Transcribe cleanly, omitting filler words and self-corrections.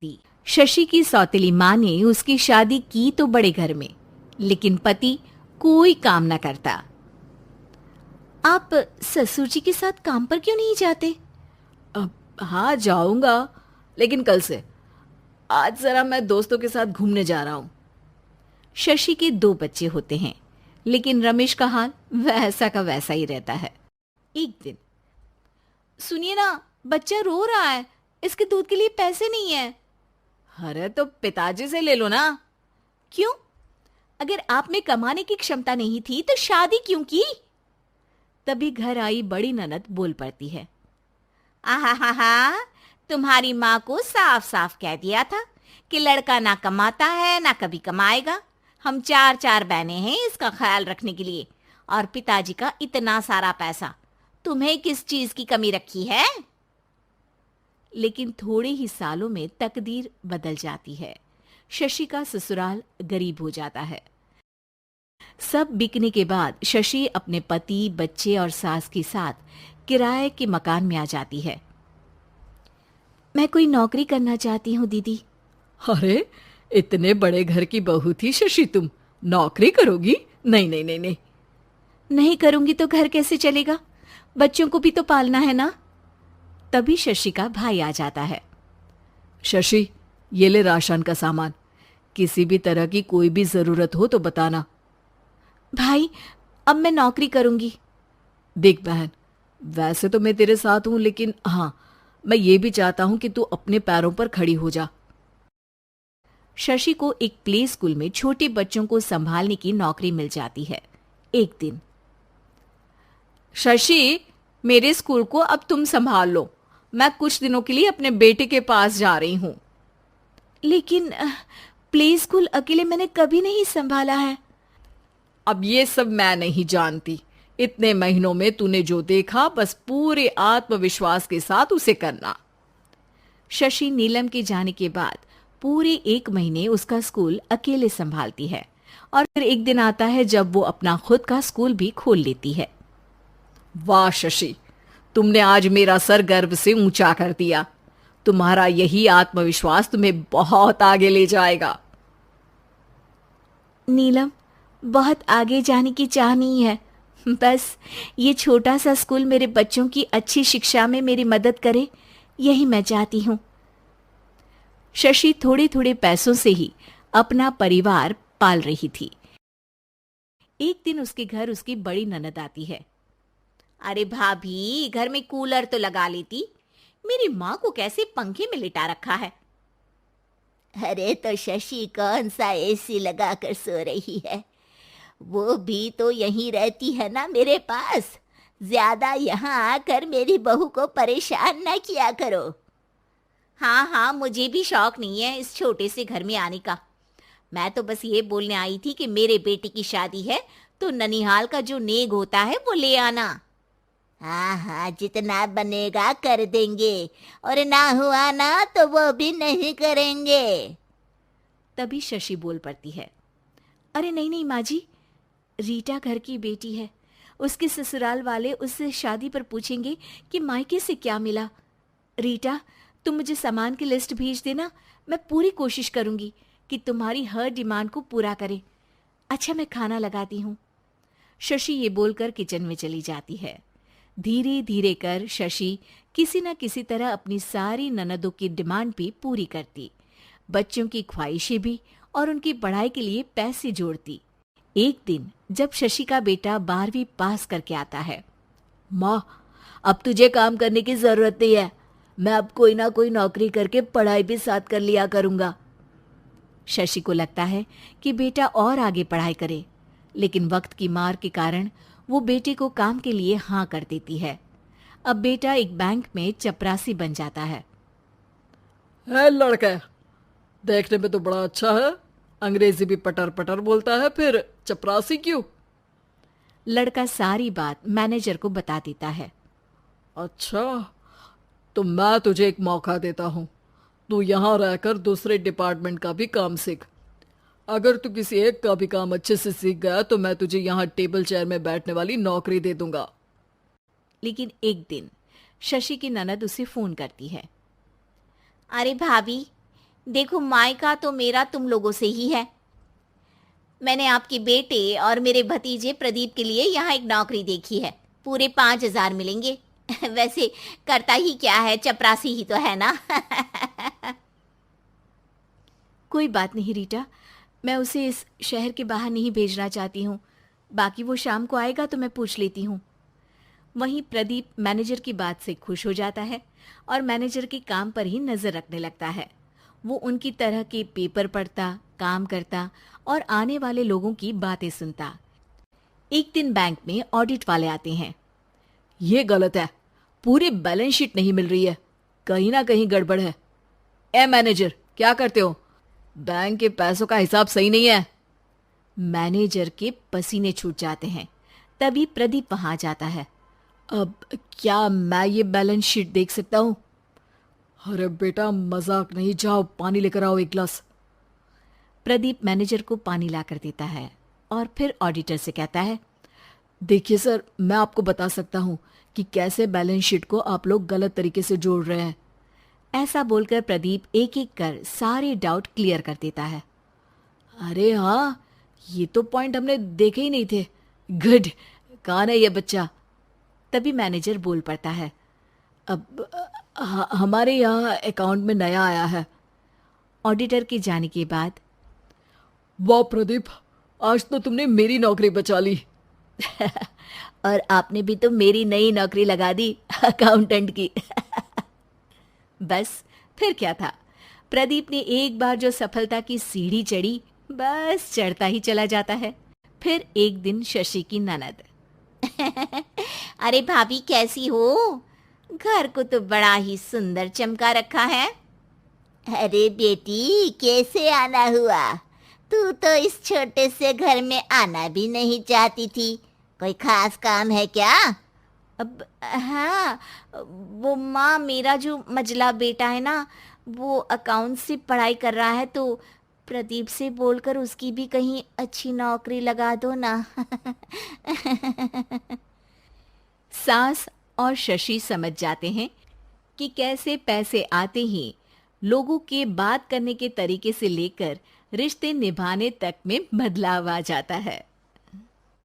दी। शशि की सौतेली माँ ने उसकी शादी की तो बड़े घर में, लेकिन पति कोई काम न करता। आप ससुर जी के साथ काम पर क्यों नहीं जाते? अब हाँ जाऊंगा, लेकिन कल से। आज जरा मैं दोस्तों के साथ घूमने जा रहा हूँ। शशि के 2 बच्चे होते हैं, लेकिन रमेश का हाल वैसा का वैसा ही रहता है। एक दिन, सुनिए ना, बच्चा रो रहा है, इसके दूध के लिए पैसे नहीं है। अरे तो पिताजी से ले लो ना। क्यों? अगर आप में कमाने की क्षमता नहीं थी तो शादी क्यों की? तभी घर आई बड़ी ननद बोल पड़ती है। आहा हा हा, तुम्हारी माँ को साफ साफ कह दिया था कि लड़का ना कमाता है ना कभी कमाएगा। हम 4 बहनें हैं इसका ख्याल रखने के लिए, और पिताजी का इतना सारा पैसा, तुम्हें किस चीज की कमी रखी है? लेकिन थोड़े ही सालों में तकदीर बदल जाती है। शशि का ससुराल गरीब हो जाता है। सब बिकने के बाद शशि अपने पति, बच्चे और सास के साथ किराए के मकान में आ जाती है। मैं कोई नौकरी करना चाहती हूँ दीदी। अरे इतने बड़े घर की बहू थी शशि, तुम नौकरी करोगी? नहीं नहीं नहीं नहीं। नहीं करूंगी तो घर कैसे चलेगा? बच्चों को भी तो पालना है ना। तभी शशि का भाई आ जाता है। शशि, ये ले राशन का सामान, किसी भी तरह की कोई भी जरूरत हो तो बताना। भाई, अब मैं नौकरी करूंगी। देख बहन, वैसे तो मैं तेरे साथ हूं, लेकिन हाँ, मैं ये भी चाहता हूं कि तू अपने पैरों पर खड़ी हो जा। शशि को एक प्ले स्कूल में छोटे बच्चों को संभालने की नौकरी मिल जाती है। एक दिन, शशि, मेरे स्कूल को अब तुम संभाल लो। मैं कुछ दिनों के लिए अपने बेटे के पास जा रही हूं। लेकिन प्ले स्कूल अकेले मैंने कभी नहीं संभाला है। अब ये सब मैं नहीं जानती। इतने महीनों में तूने जो देखा, बस पूरे आत्मविश्वास के साथ उसे करना। शशि नीलम के जाने के बाद पूरे 1 महीने उसका स्कूल अकेले संभालती है, और फिर एक दिन आता है जब वो अपना खुद का स्कूल भी खोल लेती है। वाह शशि, तुमने आज मेरा सर गर्व से ऊंचा कर दिया। तुम्हारा यही आत्मविश्वास तुम्हें बहुत आगे ले जाएगा। नीलम, बहुत आगे जाने की चाह नहीं है, बस ये छोटा सा स्कूल मेरे बच्चों की अच्छी शिक्षा में मेरी मदद करे, यही मैं चाहती हूँ। शशि थोड़े थोड़े पैसों से ही अपना परिवार पाल रही थी। एक दिन उसके घर उसकी बड़ी ननद आती है। अरे भाभी, घर में कूलर तो लगा लेती, मेरी माँ को कैसे पंखे में लिटा रखा है। अरे तो शशि कौन सा एसी लगा कर सो रही है, वो भी तो यहीं रहती है ना मेरे पास। ज्यादा यहाँ आकर मेरी बहू को परेशान न किया करो। हाँ हाँ, मुझे भी शौक नहीं है इस छोटे से घर में आने का। मैं तो बस ये बोलने आई थी कि मेरे बेटे की शादी है तो ननिहाल का जो नेग होता है वो ले आना। हाँ हाँ, जितना बनेगा कर देंगे, और ना हुआ ना तो वो भी नहीं करेंगे। तभी शशि बोल पड़ती है। अरे नहीं नहीं माँ जी, रीटा घर की बेटी है, उसके ससुराल वाले उससे शादी पर पूछेंगे कि मायके से क्या मिला। रीटा, तुम मुझे सामान की लिस्ट भेज देना, मैं पूरी कोशिश करूंगी कि तुम्हारी हर डिमांड को पूरा करे। अच्छा, मैं खाना लगाती हूँ। शशि ये बोलकर किचन में चली जाती है। धीरे धीरे कर शशि किसी न किसी तरह अपनी सारी ननदों की डिमांड भी पूरी करती, बच्चों की ख्वाहिशें भी, और उनकी पढ़ाई के लिए पैसे जोड़ती। एक दिन जब शशि का बेटा 12वीं पास करके आता है। माँ, अब तुझे काम करने की जरूरत नहीं है, मैं अब कोई ना कोई नौकरी करके पढ़ाई भी साथ कर लिया करूंगा। शशि को लगता है कि बेटा और आगे पढ़ाई करे, लेकिन वक्त की मार के कारण वो बेटे को काम के लिए हाँ कर देती है। अब बेटा एक बैंक में चपरासी बन जाता है। लड़का देखने में तो बड़ा अच्छा है, अंग्रेजी भी पटर पटर बोलता है, फिर चपरासी क्यों? लड़का सारी बात मैनेजर को बता देता है। अच्छा, तो मैं तुझे एक मौका देता हूँ, तू यहाँ रहकर दूसरे डिपार्टमेंट का भी काम सीख। अगर तू किसी एक का भी काम अच्छे से सीख गया तो मैं तुझे यहाँ टेबल चेयर में बैठने वाली नौकरी दे दूंगा। लेकिन एक दिन शशि की ननद उसे फोन करती है। अरे भाभी, देखो, मायका तो मेरा तुम लोगों से ही है। मैंने आपके बेटे और मेरे भतीजे प्रदीप के लिए यहाँ एक नौकरी देखी है, पूरे 5,000 मिलेंगे। वैसे करता ही क्या है, चपरासी ही तो है ना। कोई बात नहीं रीटा, मैं उसे इस शहर के बाहर नहीं भेजना चाहती हूँ। बाकी वो शाम को आएगा तो मैं पूछ लेती हूँ। वहीं प्रदीप मैनेजर की बात से खुश हो जाता है और मैनेजर के काम पर ही नजर रखने लगता है। वो उनकी तरह के पेपर पढ़ता, काम करता और आने वाले लोगों की बातें सुनता। एक दिन बैंक में ऑडिट वाले आते हैं। ये गलत है, पूरी बैलेंस शीट नहीं मिल रही है, कहीं ना कहीं गड़बड़ है। ए मैनेजर, क्या करते हो? बैंक के पैसों का हिसाब सही नहीं है। मैनेजर के पसीने छूट जाते हैं। तभी प्रदीप वहां जाता है। अब क्या मैं ये बैलेंस शीट देख सकता हूँ? अरे बेटा, मजाक नहीं, जाओ पानी लेकर आओ एक गिलास। प्रदीप मैनेजर को पानी लाकर देता है और फिर ऑडिटर से कहता है, देखिए सर, मैं आपको बता सकता हूँ कि कैसे बैलेंस शीट को आप लोग गलत तरीके से जोड़ रहे हैं। ऐसा बोलकर प्रदीप एक एक कर सारे डाउट क्लियर कर देता है। अरे हाँ, ये तो पॉइंट हमने देखे ही नहीं थे। गुड, कौन है ये बच्चा? तभी मैनेजर बोल पड़ता है, अब हमारे यहाँ अकाउंट में नया आया है। ऑडिटर के जाने के बाद, वाह प्रदीप, आज तो तुमने मेरी नौकरी बचा ली। और आपने भी तो मेरी नई नौकरी लगा दी, अकाउंटेंट की। बस फिर क्या था, प्रदीप ने एक बार जो सफलता की सीढ़ी चढ़ी, बस चढ़ता ही चला जाता है। फिर एक दिन शशि की ननद, अरे भाभी कैसी हो? घर को तो बड़ा ही सुंदर चमका रखा है। अरे बेटी, कैसे आना हुआ? तू तो इस छोटे से घर में आना भी नहीं चाहती थी। कोई खास काम है क्या? अब हाँ, वो माँ, मेरा जो मजला बेटा है ना, वो अकाउंट से पढ़ाई कर रहा है, तो प्रदीप से बोलकर उसकी भी कहीं अच्छी नौकरी लगा दो ना। सास और शशि समझ जाते हैं कि कैसे पैसे आते ही लोगों के बात करने के तरीके से लेकर रिश्ते निभाने तक में बदलाव आ जाता है।